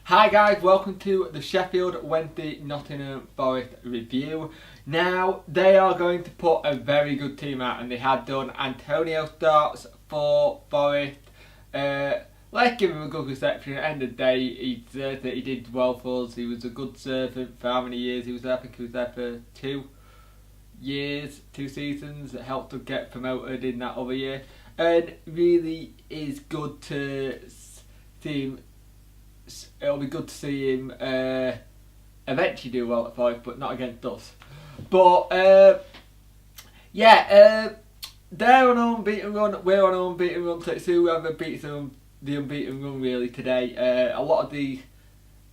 Hi guys, welcome to the Sheffield Wednesday Nottingham Forest review. Now, they are going to put a very good team out, and they had done. Antonio starts for Forest. Let's give him a good reception. At the end of the day, he deserved it. He did well for us. He was a good servant for how many years he was there? I think he was there for 2 years, 2 seasons. It helped us get promoted in that other year. And really is good to see him. It'll be good to see him eventually do well at Forest, but not against us. But they're on an unbeaten run. We're on an unbeaten run. So it's whoever beats the unbeaten run really today. A lot of the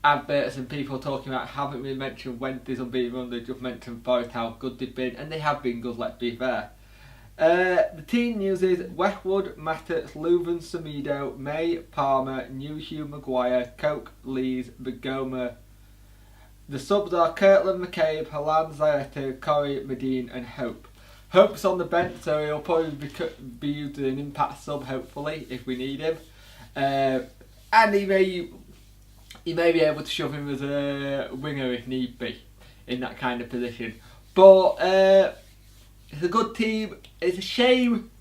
adverts and people talking about haven't really mentioned Wednesday's unbeaten run. They just mentioned Forest, how good they've been, and they have been good. Let's be fair. The team news is Westwood, Matters, Leuven, Semedo, May, Palmer, nuhiu, Maguire, Coke, Lees, Begoma. The subs are Kirtland, McCabe, Halan, Zaeta, Corey, Medine and Hope. Hope's on the bench, so he'll probably be used as an impact sub, hopefully, if we need him. And he may be able to shove him as a winger if need be, in that kind of position. But it's a good team. It's a shame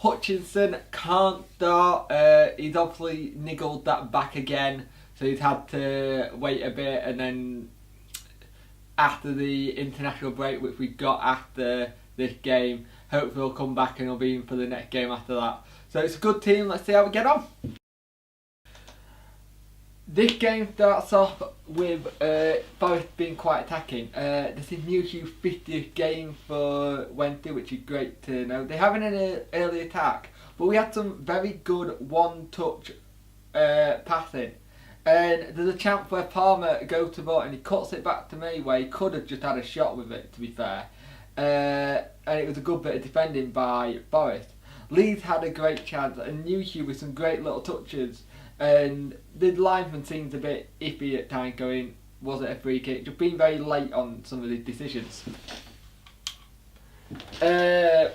Hutchinson can't start. He's obviously niggled that back again, so he's had to wait a bit, and then after the international break, which we got after this game, hopefully he'll come back and he'll be in for the next game after that. So it's a good team. Let's see how we get on. This game starts off with Forest being quite attacking. This is nuhiu's 50th game for Wednesday, which is great to know. They haven't an early attack, but we had some very good one-touch passing. And there's a chance where Palmer goes to ball and he cuts it back to me, where he could have just had a shot with it, to be fair. And it was a good bit of defending by Forest. Leeds had a great chance, and nuhiu with some great little touches. And the linesman seems a bit iffy at times, going, was it a free kick? Just being very late on some of the decisions. Being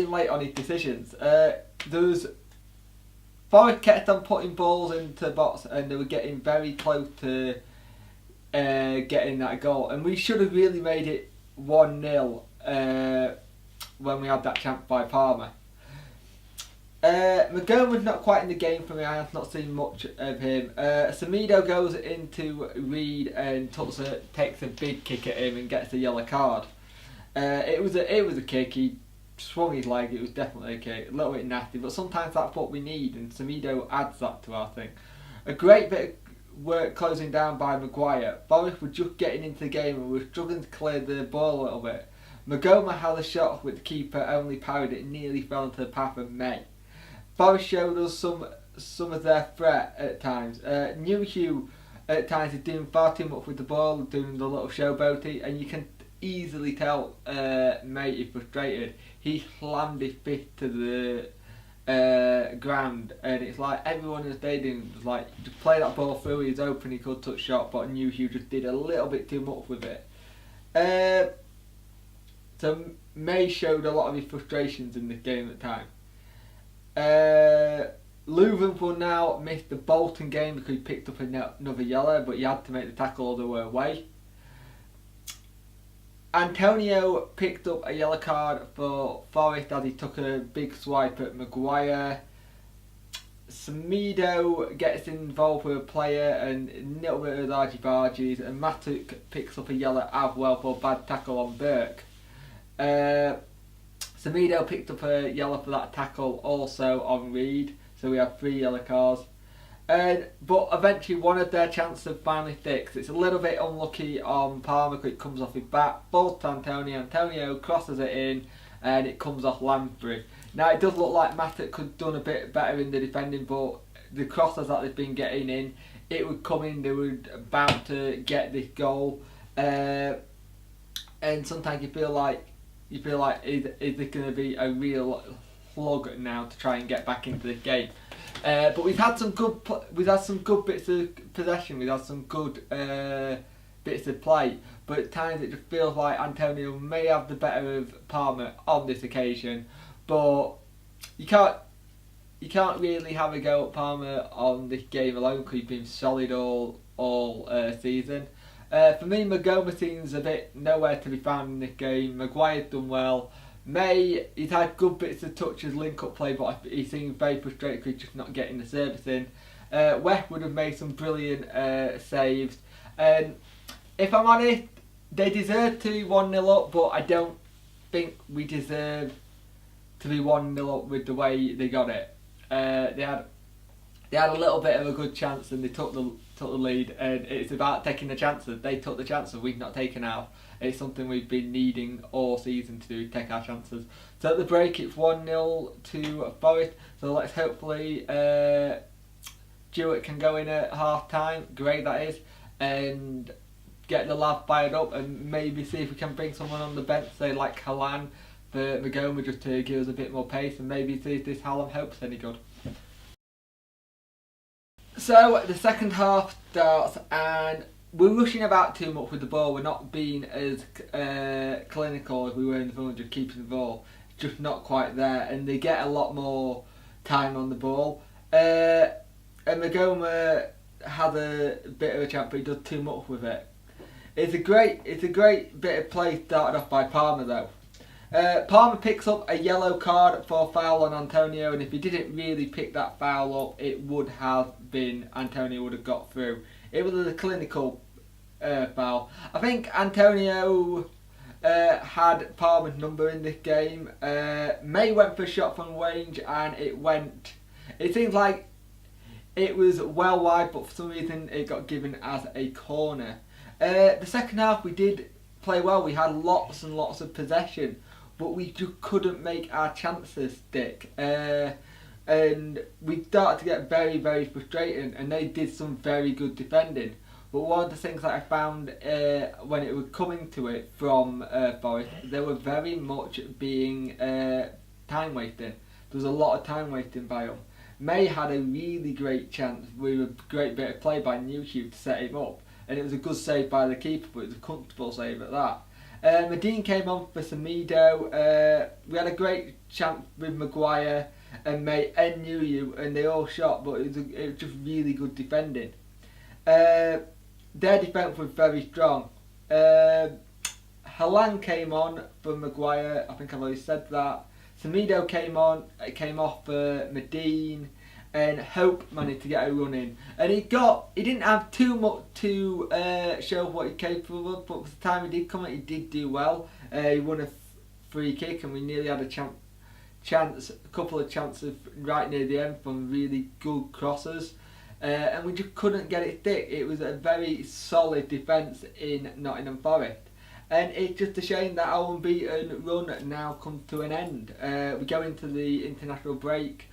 late on his decisions. Forest kept on putting balls into the box, and they were getting very close to getting that goal. And we should have really made it 1-0 when we had that chance by Palmer. McGowan's not quite in the game for me. I have not seen much of him. Semedo goes into Reed and takes a big kick at him and gets a yellow card. It was a kick. He swung his leg. It was definitely a kick. A little bit nasty, but sometimes that's what we need, and Semedo adds that to our thing. A great bit of work closing down by Maguire. Forest were just getting into the game and were struggling to clear the ball a little bit. Magoma had a shot with the keeper only parried it and nearly fell into the path of May. Forest showed us some of their threat at times. nuhiu at times is doing far too much with the ball, doing the little showboaty, and you can easily tell Mate is frustrated. He slammed his fist to the ground, and it's like everyone in the stadium was like, just play that ball through, he's open, he could touch shot, but nuhiu just did a little bit too much with it. So May showed a lot of his frustrations in this game at times. Leuven will now miss the Bolton game because he picked up another yellow, but he had to make the tackle all the way away. Antonio picked up a yellow card for Forest as he took a big swipe at Maguire. Semedo gets involved with a player and a little bit of argy-bargies, and Matuk picks up a yellow as well for a bad tackle on Burke. Semedo picked up a yellow for that tackle also on Reed, so we have 3 yellow cards. But eventually one of their chances finally fixed. It's a little bit unlucky on Palmer because it comes off his back. Ball to Antonio. Antonio crosses it in and it comes off Lansbury. Now it does look like Matic could have done a bit better in the defending, but the crosses that they've been getting in, it would come in, they were about to get this goal. And sometimes you feel like is this going to be a real slug now to try and get back into the game? But we've had some good bits of possession. We've had some good bits of play. But at times it just feels like Antonio may have the better of Palmer on this occasion. But you can't you can't really have a go at Palmer on this game alone because he's been solid all season. For me, Magoma seems a bit nowhere to be found in this game. Maguire's done well. May, he's had good bits of touches, link-up play, but he seems very frustrated because he's just not getting the service in. West would have made some brilliant saves. If I'm honest, they deserve to be 1-0 up, but I don't think we deserve to be 1-0 up with the way they got it. They had a little bit of a good chance and they took the lead, and it's about taking the chances. They took the chances, we've not taken ours. It's something we've been needing all season to do, take our chances. So at the break it's 1-0 to Forest, so let's hopefully Jewett can go in at half time, great that is, and get the lad fired up and maybe see if we can bring someone on the bench, say like Halan for Magoma, just to give us a bit more pace and maybe see if this Hallam Hope's any good. So the second half starts and we're rushing about too much with the ball. We're not being as clinical as we were in the front, just keeping the ball. It's just not quite there, and they get a lot more time on the ball. And Magoma had a bit of a chance, but he does too much with it. It's a great bit of play started off by Palmer though. Palmer picks up a yellow card for a foul on Antonio, and if he didn't really pick that foul up, it would have been Antonio would have got through. It was a clinical foul. I think Antonio had Palmer's number in this game. May went for a shot from range and it seems like it was well wide, but for some reason it got given as a corner. The second half we did play well. We had lots and lots of possession, but we just couldn't make our chances stick. And we started to get very, very frustrating, and they did some very good defending. But one of the things that I found when it was coming to it from Forest, they were very much being time wasting. There was a lot of time wasting by them. May had a really great chance with a great bit of play by nuhiu to set him up, and it was a good save by the keeper, but it was a comfortable save at that. Medine came on for Semedo. We had a great chance with Maguire and May and nuhiu, and they all shot, but it was just really good defending. Their defence was very strong. Halan came on for Maguire, I think I've already said that. Semedo came off for Medine, and Hope managed to get a run in. And he didn't have too much to show what he's capable of, but for the time he did come in, he did do well. He won a free kick, and we nearly had a couple of chances right near the end from really good crosses. And we just couldn't get it thick. It was a very solid defence in Nottingham Forest. And it's just a shame that our unbeaten run now comes to an end. We go into the international break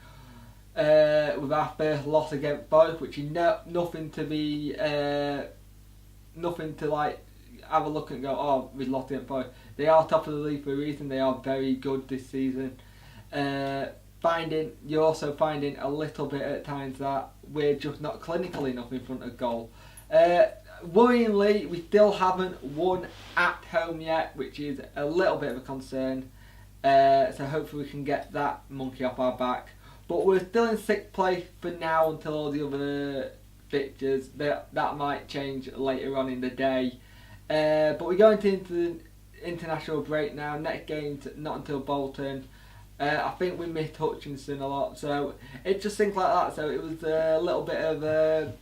with our first loss against Forest, which is nothing to like have a look and go, oh, we lost against Forest. They are top of the league for a reason. They are very good this season. You're also finding a little bit at times that we're just not clinical enough in front of goal. Worryingly, we still haven't won at home yet, which is a little bit of a concern. So hopefully we can get that monkey off our back. But we're still in sixth place for now until all the other fixtures. That might change later on in the day. But we're going into the international break now. Next game's not until Bolton. I think we missed Hutchinson a lot, so it's just things like that. So it was a little bit of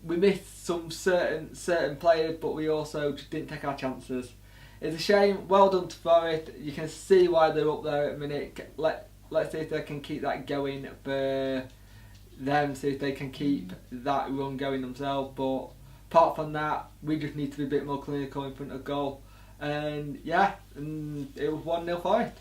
we missed some certain players, but we also just didn't take our chances. It's a shame. Well done to Forest. You can see why they're up there at the minute. Let's see if they can keep that going for them. See if they can keep that run going themselves. But apart from that, we just need to be a bit more clinical in front of goal. And yeah, it was 1-0 Forest.